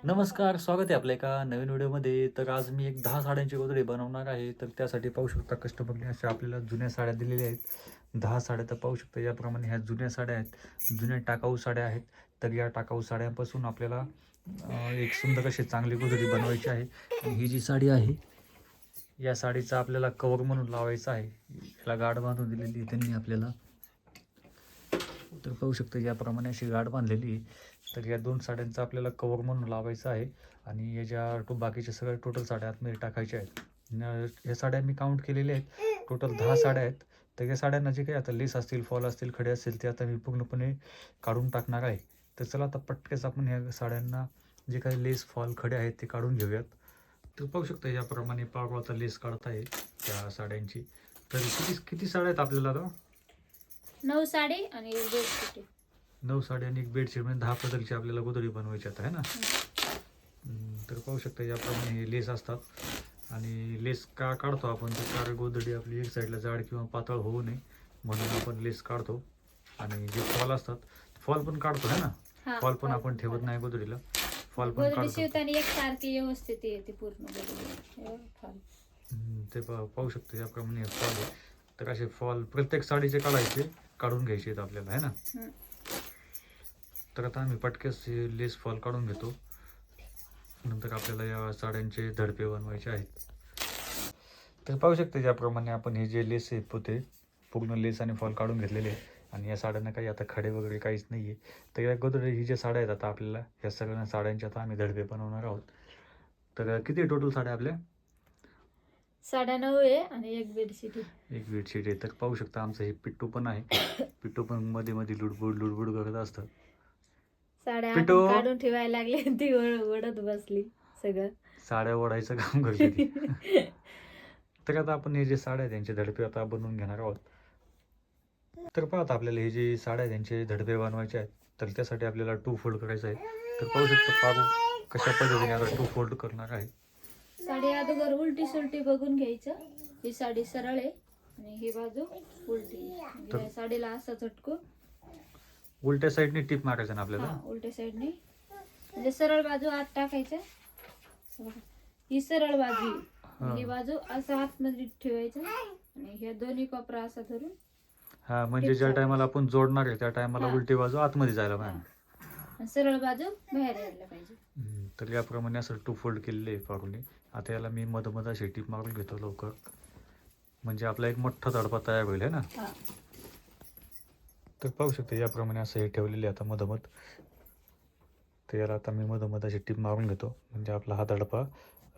नमस्कार, स्वागत आहे आपल्या एका नवीन व्हिडिओमध्ये. तर आज मी एक 10 साड्यांची गोधडी बनवणार आहे. तर त्यासाठी पाहू शकता कस्टमरने अशा आपल्याला जुन्या साड्या दिलेल्या आहेत. 10 साड्या तर पाहू शकता याप्रमाणे ह्या जुन्या साड्या आहेत. जुन्या टाकाऊ साड्या आहेत. तर या टाकाऊ साड्यांपासून आपल्याला एक सुंदर अशी चांगली गोधडी बनवायची आहे. आणि ही जी साडी आहे, या साडीचा आपल्याला कवर म्हणून लावायचा आहे. याला गाठ बांधून दिलेली आहे त्यांनी आपल्याला. तर पाहू शकता याप्रमाणे अशी गाठ बांधलेली आहे. तर या 2 साड्यांचा आपल्याला कवर म्हणून लावायचा आहे आणि याच्या बाकीच्या सगळ्या टोटल साड्या आतमध्ये टाकायच्या आहेत. ह्या साड्या मी काउंट केलेल्या आहेत. टोटल 10 साड्या आहेत. तर या साड्यांना जे काही आता लेस असतील, फॉल असतील, खडे असतील ते आता मी पूर्णपणे काढून टाकणार आहे. तर चला आता पटकेच आपण ह्या साड्यांना जे काही लेस, फॉल, खडे आहेत ते काढून घेऊयात. तर पाहू शकता याप्रमाणे पाव आता लेस काढत आहे त्या साड्यांची. तर किती किती साड्या आहेत आपल्याला आता? 9 साडी आणि एक बेडशीट आहे. 9 साडी आणि एक बेडशीट म्हणजे 10 पदरची आपल्याला गोधडी बनवायची आता आहे ना. तर पाहू शकता याप्रमाणे हे लेस असतात आणि लेस का काढतो आपण तर कारण गोधडी आपली एक साईडला जाड किंवा पातळ होऊ नये म्हणून आपण लेस काढतो. आणि जे फॉल असतात फॉल पण काढतो आहे ना. फॉल पण आपण ठेवत नाही गोधडीला, फॉल पण गोधडी काढतो. शिवताना एक सारखी व्यवस्थित येते पूर्ण गोधडी. ते पाहू शकतो याप्रमाणे हे फॉल आहे. तर असे फॉल प्रत्येक साडीचे काढायचे, काढून घ्यायचे आहेत आपल्याला आहे ना. तर आता आम्ही पटकेच लेस फॉल काढून घेतो. नंतर आपल्याला या साड्यांचे धडपे बनवायचे आहेत. तर पाहू शकता ज्याप्रमाणे आपण हे जे लेस आहे ते पूर्ण लेस आणि फॉल काढून घेतलेले आहे. आणि या साड्यांना काही आता खडे वगैरे काहीच नाही आहे. तर या गोधडी ही ज्या साड्या आहेत आता आपल्याला या सगळ्या साड्यांचे आता आम्ही धडपे बनवणार आहोत. तर किती टोटल साड्या आपल्या? 9.5 आहे आणि एक बेडशीट आहे. एक बेडशीट आहे. तर पाहू शकता आमचं हे पिट्टू पण आहे. पिट्टू पण मध्ये मध्ये लुडबुड लुडबुड करत असतं. साड्या पिटो. आपण काढून ठेवायला लागले, ती ओढत बसली सगळं. साड्या ओढायचं काम करते ती. तर आता आपण हे जे साड्या आहेत त्यांचे धडपे आता बनवून घेणार आहोत. तर पाहता आपल्याला हे जे साड्या आहेत त्यांचे धडपे बनवायचे आहेत. तर त्यासाठी आपल्याला 2 फोल्ड करायचं आहे. तर पाहू शकतो पारू कशा पद्धतीने आता 2 फोल्ड करणार आहे. साडी अगोदर उलटी सुलटी बघून घ्यायचं. ही साडी सरळ आहे आणि ही बाजू उलटी आहे. म्हणजे या साडीला असं झटकून उलट्या साईडने टिप मारायचं ना आपल्याला. उलट्या साईडने म्हणजे सरळ बाजू आत टाकायचं. ही सरळ बाजू आहे. ही बाजू असं आतमध्ये ठेवायचं आणि ह्या दोन्ही कोपरा असा धरून म्हणजे ज्या टायमाला आपण जोडणार आहे त्या टायमाला उलटी बाजू आतमध्ये जायला पाहिजे, सरळ बाजू बाहेर यायला पाहिजे. तर याप्रमाणे असं 2 फोल्ड केलेले आहे पारूने. आता याला मी मधोमध अशी टिप मारून घेतो लवकर, म्हणजे आपला एक मोठा तडपा तयार होईल आहे ना. तर पाहू शकता याप्रमाणे असं हे ठेवलेले आता मधोमध. तर याला आता मी मधोमध अशी टिप मारून घेतो म्हणजे आपला हा दडपा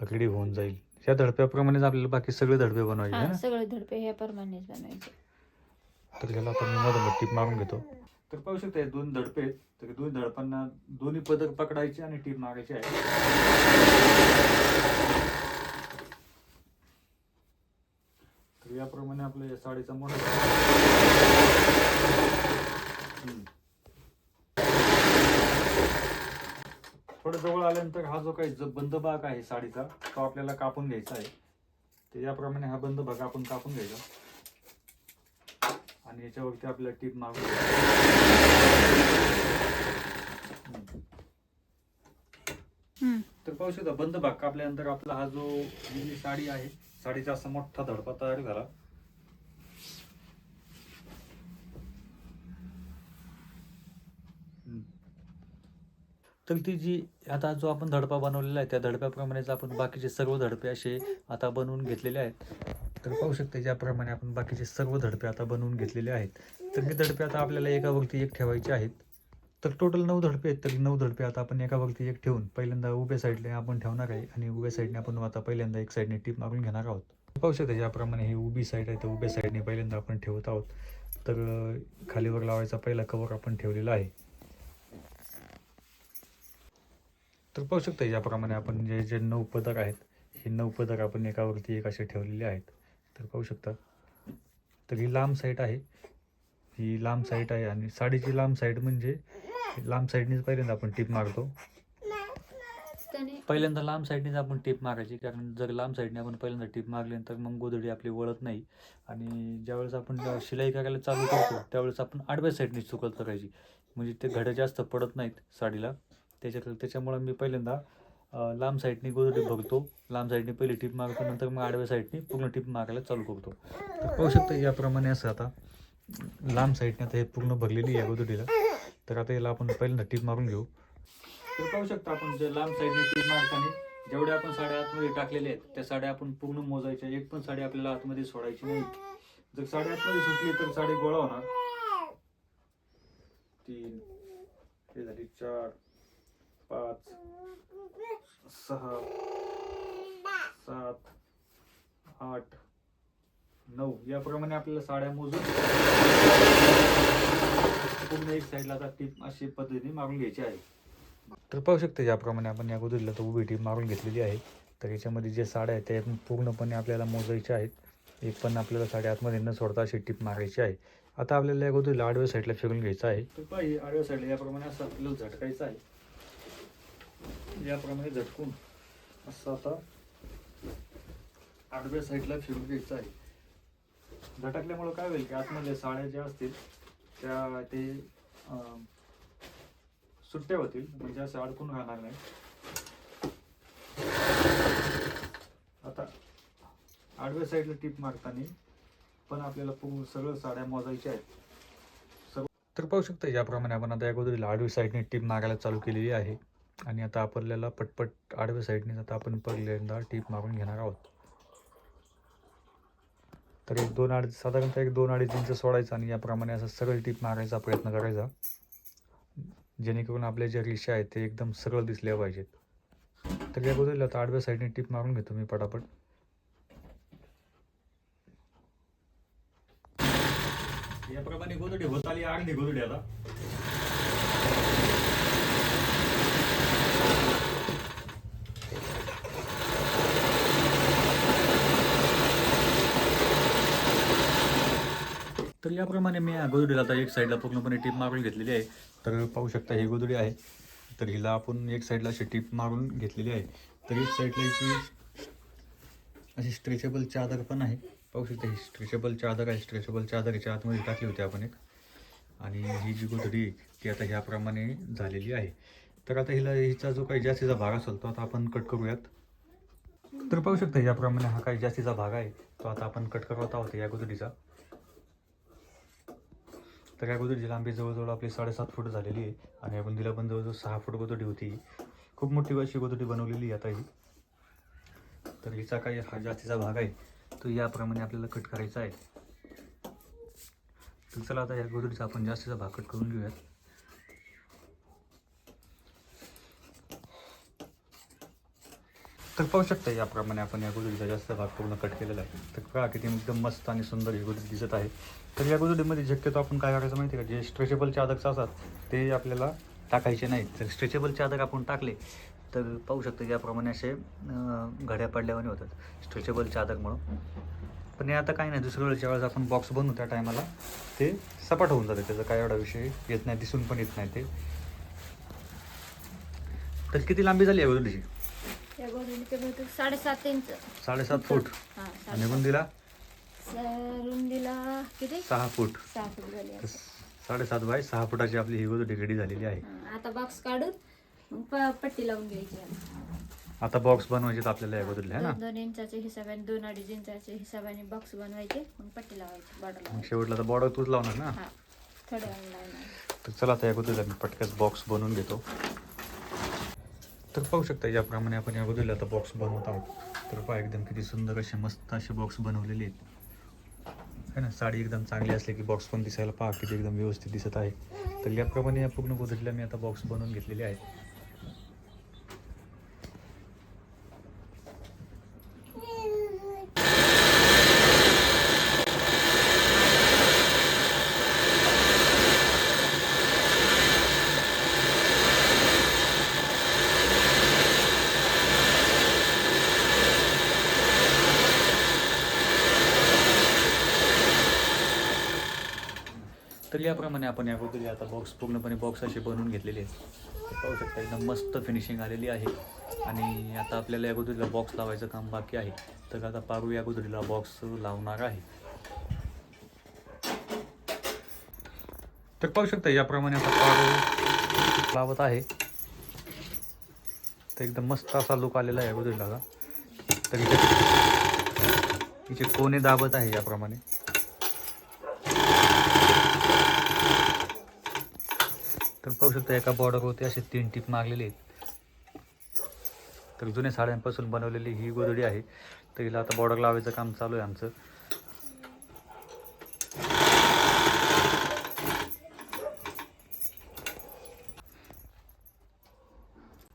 रेडी होऊन जाईल. या दडप्याप्रमाणेच आपल्याला बाकी सगळे धडपे बनवायचे आहे ना. सगळे धडपे ह्याप्रमाणेच बनवायचे. तर याला आता मी मधोमध टिप मारून घेतो. तर पाहू शकता हे 2 धडपे आहेत. तर 2 धडपांना दोन्ही पदर पकडायचे आणि टीप मारायची आहे. तर याप्रमाणे आपल्या या साडीचा मोठा थोडं जवळ आल्यानंतर हा जो काही बंद भाग आहे साडीचा तो आपल्याला कापून घ्यायचा आहे. तर याप्रमाणे हा बंद भाग आपण कापून घ्यायचा आणि याच्यावरती आपल्याला टीप मारून तर पाहू शकता बंद भाग कापल्यानंतर आपला हा जो जी साडी आहे साडीचा असा मोठा धडपा तयार झाला. तर ती जी आता जो आपण धडपा बनवलेला आहे त्या धडप्याप्रमाणेच आपण बाकीचे सर्व धडपे असे आता बनवून घेतलेले आहेत. तर पाहू शकता ज्याप्रमाणे आपण बाकीचे सर्व धडपे आता बनवून घेतलेले आहेत. तर हे धडपे आता आपल्याला एकावरती एक ठेवायचे आहेत. तर टोटल 9 धडपे आहेत. तर 9 धडपे आता आपण एकावरती एक ठेवून पहिल्यांदा उभ्या साईडने आपण ठेवणार आहे आणि उभ्या साईडने आपण आता पहिल्यांदा एक साईडने टीप मारून घेणार आहोत. पाहू शकता ज्याप्रमाणे ही उभी साईड आहे तर उभ्या साईडने पहिल्यांदा आपण ठेवत आहोत. तर खालीवर लावायचा पहिला कवर आपण ठेवलेला आहे. तर पाहू शकता याप्रमाणे आपण जे 9 पदर आहेत हे 9 पदर आपण एकावरती एक असे ठेवलेले आहेत. तर पाहू शकता. तर ही लांब साईड आहे, ही लांब साईड आहे आणि साडीची लांब साईड म्हणजे लांब साईडनेच पहिल्यांदा आपण टिप मारतो. पहिल्यांदा लांब साईडनेच आपण टिप मारायची, कारण जर लांब साईडने आपण पहिल्यांदा टिप मारल्यानंतर मग गोधडी आपली वळत नाही. आणि ज्यावेळेस आपण शिलाई करायला चालू करतो त्यावेळेस आपण आडव्या साईडने चुकल करायची, म्हणजे ते घड्या जास्त पडत नाहीत साडीला त्याच्यामुळे मी पहिल्यांदा लांब साईडने गोधडी बघतो, लांब साईडने पहिली टीप मारतो, नंतर मग आडव्या साईडने पूर्ण टीप मारायला चालू करतो. तर पाहू शकता याप्रमाणे असं आता लांब साईडने आता हे पूर्ण भरलेली आहे गोधडीला. तर आता याला आपण पहिल्यांदा टीप मारून घेऊ. तर पाहू शकता आपण जे लांब साईडने टीप मारताना जेवढ्या आपण साड्या आतमध्ये टाकलेल्या आहेत त्या साड्या आपण पूर्ण मोजायच्या. एक पण साडी आपल्याला आतमध्ये सोडायची नाही. जर साडी आतमध्ये सुटली तर साडी गोळा होणार. 3 हे झाली, 4 5 6 7 8 9 याप्रमाणे आपल्याला साड्या मोजून पूर्ण एक साईडला आता टीप अशी पद्धतीने मारून घ्यायची आहे. तर पाहू शकता याप्रमाणे आपण या गोधडीला तर उभी टीप मारून घेतलेली आहे. तर याच्यामध्ये जे साड्या आहेत त्या पूर्णपणे आपल्याला मोजायच्या आहेत. एक पण आपल्याला साड्या आतमध्ये न सोडता अशी टीप मारायची आहे. आता आपल्याला या गोधडीला आडव्या साईडला फिरून घ्यायचं आहे. तर पाहिजे आडव्या साईडला याप्रमाणे असं आपल्याला झटकायचं आहे. याप्रमाणे झटकून असं आता आडव्या साईडला फिरून घ्यायचं आहे. झटकल्यामुळे काय होईल की आतमधल्या साड्या ज्या असतील त्या ते सुट्ट्या होतील, म्हणजे असं अडकून राहणार नाही. आता आडव्या साईडला टीप मारताना पण आपल्याला पूर्ण सगळं साड्या मोजायच्या आहेत. तर पाहू शकता याप्रमाणे आपण आता या गोधडीला आडव्या साईडने टीप मारायला चालू केलेली आहे. आणि आता आपल्याला पटपट आडव्या साईडने आता आपण पहिल्यांदा टीप मारून घेणार आहोत. तर साधारणतः 1-2 इंच सोडायचं आणि याप्रमाणे असं सगळं टीप मारायचा प्रयत्न करायचा, जेणेकरून आपल्या ज्या रेषा आहेत ते एकदम सरळ दिसल्या पाहिजेत. तर या गोधडीला आता आडव्या साईडने टीप मारून घेतो मी पटापट. याप्रमाणे गोधडी होत आली अर्धी गोधडी आता. तर याप्रमाणे मी गोधडीला आता एक साईडला पूर्णपणे टीप मारून घेतलेली आहे. तर पाहू शकता ही गोधडी आहे. तर हिला आपण एक साईडला अशी टीप मारून घेतलेली आहे. तर एक साईडला इथे अशी स्ट्रेचेबल चादर पण आहे. पाहू शकता ही स्ट्रेचेबल चादर आहे. स्ट्रेचेबल चादरच्या आतमध्ये टाकली होती आपण एक. आणि ही जी गोधडी ती आता ह्याप्रमाणे झालेली आहे. तर आता हिचा जो काही जास्तीचा भाग असेल तो आता आपण कट करूयात. तर पाहू शकता याप्रमाणे हा काही जास्तीचा भाग आहे तो आता आपण कट करत आहोत या गोधडीचा. तर या गोधडीची लांबी जवळजवळ आपली 7.5 फूट झालेली आहे. आणि आपण तिला पण जवळजवळ 6 फूट गोधडी होती. खूप मोठी अशी गोधडी बनवलेली आता ही. तर हिचा काही हा जास्तीचा भाग आहे तो याप्रमाणे आपल्याला कट करायचा आहे. तर चला आता या गोधडीचा आपण जास्तीचा भाग कट करून घेऊयात. तर पाहू शकता याप्रमाणे आपण या गोधडीचा जास्त भाग पूर्ण कट केलेला आहे. तर बघा किती एकदम मस्त आणि सुंदर ही गोधडी दिसत आहे. तर या गोधडीमध्ये शक्यतो आपण काय करायचं माहिती आहे का, जे स्ट्रेचेबल चादर असतात ते आपल्याला टाकायचे नाहीत. तर स्ट्रेचेबल चादर आपण टाकले तर पाहू शकता याप्रमाणे असे घड्या पडल्यावाने होतात स्ट्रेचेबल चादरमुळं. पण हे आता काही नाही, दुसऱ्या वेळेच्या वेळेस आपण बॉक्स बनवू त्या टायमाला ते सपाट होऊन जाते, त्याचा काय एवढा विषय येत नाही, दिसून पण येत नाही ते. तर किती लांबी झाली आहे गोधडीची? या गोधडीचे बहुतेक 7.5 इंच. 7.5 फूट. आणि रुंदीला रुंदीला किती? 6 फूट. 6 फूट झाली. 7.5 बाय 6 फुटाची आपली ही गोधडी रेडी झालेली आहे. आता बॉक्स काढून मग पट्टी लावून घ्यायची. आता बॉक्स बनवायचे आपल्याला या गोधडीला आहे ना. 2 इंचाच्या हिशोबाने 2-2.5 इंचाच्या हिशोबाने बॉक्स बनवायचे, मग पट्टी लावायची बॉर्डर. मग शेवटला तर बॉर्डर तूच लावणार ना. थोडं लावणार. तर चला आता या गोधडीला मी पटकन बॉक्स बनवून घेतो. तर पाहू शकता याप्रमाणे आपण या गोधडीला आता बॉक्स बनवत आहोत. तर पहा एकदम किती सुंदर असे मस्त असे बॉक्स बनवलेले आहेत है ना. साडी एकदम चांगली असली की बॉक्स पण दिसायला पहा किती एकदम व्यवस्थित दिसत आहे. तर याप्रमाणे या पूर्ण गोधडीला मी आता बॉक्स बनवून घेतलेले आहे. तर याप्रमाणे आपण या गोधडी आता पूर्णपणे बॉक्स असे बनवून घेतलेले आहेत. पाहू शकता एकदम मस्त फिनिशिंग आलेली आहे. आणि आता आपल्याला या गोधडीला बॉक्स लावायचं काम बाकी आहे. तर आता पारू या गोधडीला बॉक्स लावणार आहे. तर पाहू शकता याप्रमाणे आता पारू लावत आहे. तर एकदम मस्त असा लुक आलेला आहे गोदडीला. तर हिचे कोणे दाबत आहे याप्रमाणे. तर पाहू शकता एका बॉर्डरवरती असे 3 टीप मारलेले आहेत. तर जुन्या साड्यांपासून बनवलेली ही गोदडी आहे. तर हिला आता बॉर्डर लावायचं काम चालू आहे आमचं.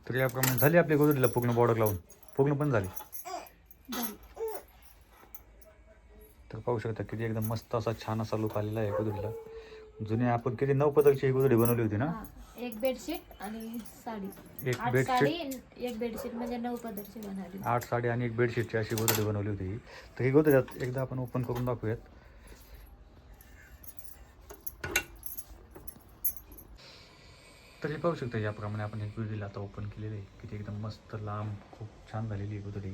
तर याप्रमाणे झाली आपली गोदडीला पूर्ण बॉर्डर लावून, पूर्ण पण झाली. तर पाहू शकता किती एकदम मस्त असा छान असा लुक आलेला आहे गोदडीला. जुन्या आपण किती 9 पदरची ही गोदडी बनवली होती ना. हा, एक बेडशीट आणि साडी. एक 8 बेडशीट, साडी एक बेडशीट म्हणजे 9 पदरची बनवली. 8 साडी आणि एक बेडशीटची अशी गोदडी बनवली होती ही. तर ही गोदडी एकदा आपण ओपन करून दाखवूयात. तर हे पाहू शकता याप्रमाणे आपण ही गोदडीला आता ओपन केलेली आहे. किती एकदम मस्त लांब खूप छान झालेली आहे गोदडी.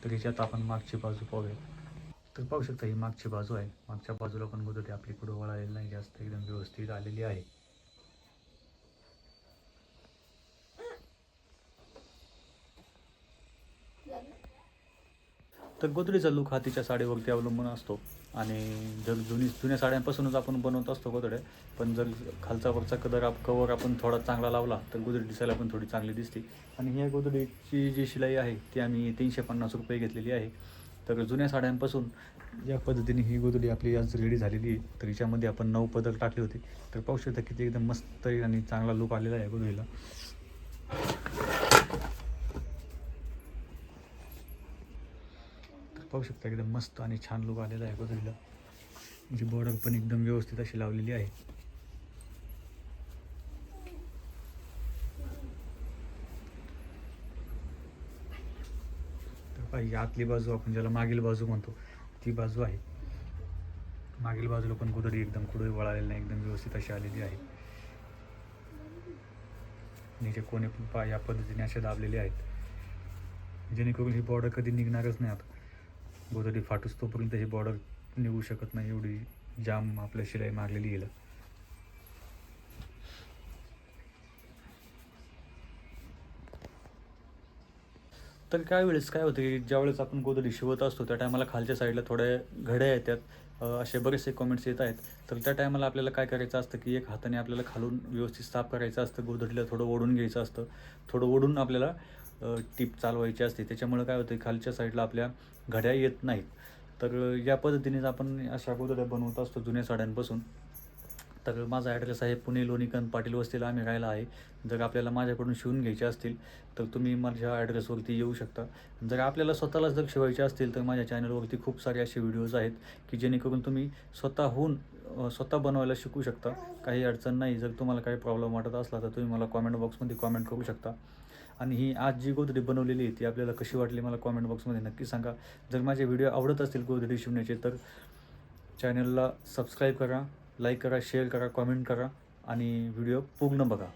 तर याच्यात आपण मागची बाजू पाहूया. तर पाहू शकता ही मागची बाजू आहे. मागच्या बाजूला पण गोदडी आपली पुढे वळालेली नाही जास्त, एकदम व्यवस्थित आलेली आहे. तर गोदडीचा लुक हा तिच्या साडीवरती अवलंबून असतो. आणि जर जुन्या साड्यांपासूनच आपण बनवत असतो गोदड्या. पण जर खालचा वरचा कवर आपण थोडा चांगला लावला तर गोदडी दिसायला पण थोडी चांगली दिसते. आणि ह्या गोदडीची जी शिलाई आहे ती आम्ही 350 रुपये घेतलेली आहे. तर जुन्या साड्यांपासून या पद्धतीने ही गोदडी आपली आज रेडी झालेली आहे. तर हिच्यामध्ये आपण 9 पदर टाकले होते. तर पाहू शकता किती एकदम मस्त आणि चांगला लुक आलेला आहे गोदडीला. पाहू शकता एकदम मस्त आणि छान लुक आलेला आहे गोदडीला. म्हणजे बॉर्डर पण एकदम व्यवस्थित अशी लावलेली आहे. तर पाहिजे आतली बाजू आपण ज्याला मागील बाजू म्हणतो ती बाजू आहे. मागील बाजूला पण गोदडी एकदम कुठे वळालेली नाही, एकदम व्यवस्थित अशी आलेली आहे. नीचे कोणी पण या पद्धतीने असे दाबलेले आहेत जेणेकरून ही बॉर्डर कधी निघणारच नाही. आता गोदडी फाटूस तोपर्यंत ही बॉर्डर निघू शकत नाही, एवढी जाम आपल्या शिलाई मारलेली गेलं. तर काय वेळेस काय होतं की ज्यावेळेस आपण गोदडी शिवत असतो त्या टायमाला खालच्या साईडला थोड्या घड्या येतात. असे बरेचसे कमेंट्स येत आहेत. तर त्या टायमाला आपल्याला काय करायचं असतं की एक हाताने आपल्याला खालून व्यवस्थित साफ करायचं असतं. गोदडीला थोडं ओढून घ्यायचं असतं. थोडं ओढून आपल्याला टीप चालवायची असते. त्याच्यामुळे काय होतं खालच्या साईडला आपल्या घड्या येत नाहीत. तर या पद्धतीनेच आपण अशा गोदड्या बनवत असतो जुन्या साड्यांपासून. तर माझा ॲड्रेस आहे पुणे लोणीकांत पाटील वस्तीला आम्ही राहायला आहे. जर आपल्याला माझ्याकडून शिवून घ्यायचे असतील तर तुम्ही माझ्या ॲड्रेसवरती येऊ शकता. जर आपल्याला स्वतःलाच जर शिवायचे असतील तर माझ्या चॅनलवरती खूप सारे असे व्हिडिओज आहेत की जेणेकरून तुम्ही स्वतः बनवायला शिकू शकता. काही अडचण नाही. जर तुम्हाला काही प्रॉब्लेम वाटत असला तर तुम्ही मला कॉमेंट बॉक्समध्ये कॉमेंट करू शकता. आणि ही आज जी गोदडी बनवलेली आहे ती आपल्याला कशी वाटली मला कॉमेंट बॉक्समध्ये नक्की सांगा. जर माझे व्हिडिओ आवडत असतील गोदडी शिवण्याचे तर चॅनलला सबस्क्राईब करा, लाईक करा, शेअर करा, कॉमेंट करा आणि व्हिडिओ पूर्ण बघा.